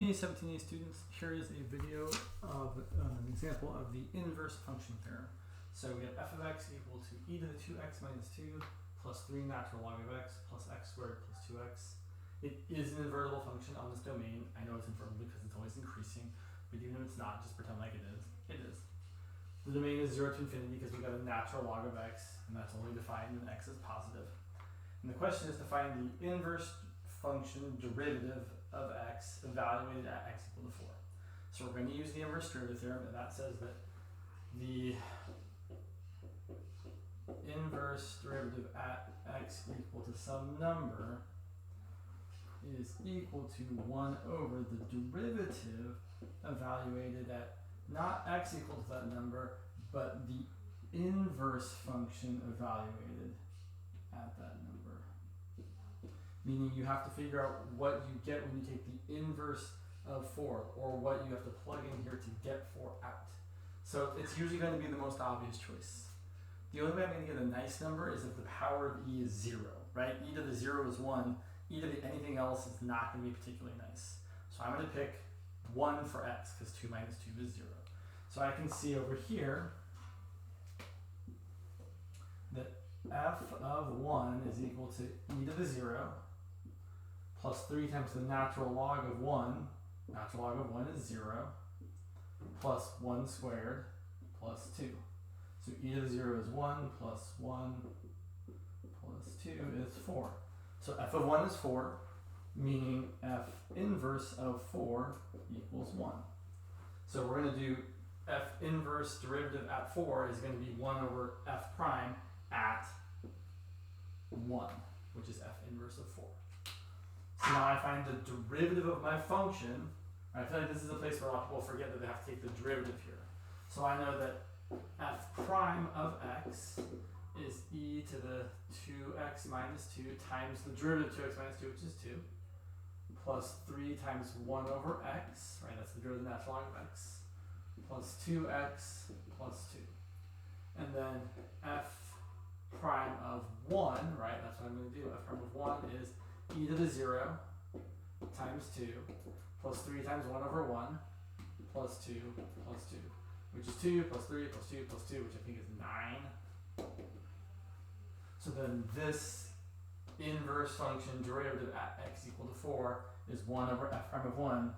17A students, here is a video of an example of the inverse function theorem. So we have f of x equal to e to the 2x minus 2 plus 3 natural log of x plus x squared plus 2x. It is an invertible function on this domain. I know it's invertible because it's always increasing, but even if it's not, just pretend like it is. It is. The domain is 0 to infinity because we got a natural log of x, and that's only defined when x is positive. And the question is to find the inverse function derivative of x evaluated at x equal to 4. So we're going to use the inverse derivative theorem, and that says that the inverse derivative at x equal to some number is equal to 1 over the derivative evaluated at not x equal to that number, but the inverse function evaluated at that number. Meaning you have to figure out what you get when you take the inverse of 4, or what you have to plug in here to get 4 out. So it's usually going to be the most obvious choice. The only way I'm going to get a nice number is if the power of e is 0, right? E to the 0 is 1. E to the anything else is not going to be particularly nice. So I'm going to pick 1 for x, because 2 minus 2 is 0. So I can see over here that f of 1 is equal to e to the 0 plus 3 times the natural log of 1. Natural log of 1 is 0 plus 1 squared plus 2. So e to the 0 is 1 plus 1 plus 2 is 4. So f of 1 is 4, meaning f inverse of 4 equals 1. So we're going to do f inverse derivative at 4 is going to be 1 over f prime at 1, which is f inverse of 4. So now I find the derivative of my function. I feel like this is a place where a lot of people forget that they have to take the derivative here. So I know that f prime of x is e to the 2x minus 2 times the derivative of 2x minus 2, which is 2, plus 3 times 1 over x, right? That's the derivative of the natural log of x, plus 2x plus 2. And then f prime of 1, right? That's what I'm going to do. F prime of 1 is e to the 0 times 2 plus 3 times 1 over 1 plus 2 plus 2, which is 2 plus 3 plus 2 plus 2, which I think is 9. So then this inverse function derivative at x equal to 4 is 1 over f prime of 1,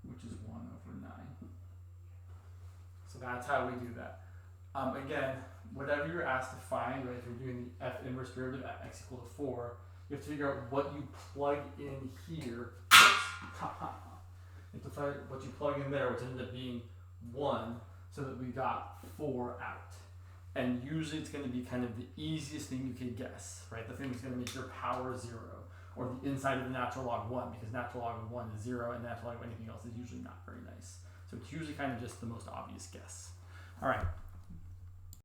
which is 1 over 9. So that's how we do that. Again, whatever you're asked to find, right, if you're doing the f inverse derivative at x equal to 4, you have to figure out what you plug in here. You have to find what you plug in there, which ended up being 1, so that we got 4 out. And usually it's going to be kind of the easiest thing you could guess, right? The thing that's going to make your power 0, or the inside of the natural log of 1, because natural log of 1 is 0, and natural log of anything else is usually not very nice. So it's usually kind of just the most obvious guess. All right.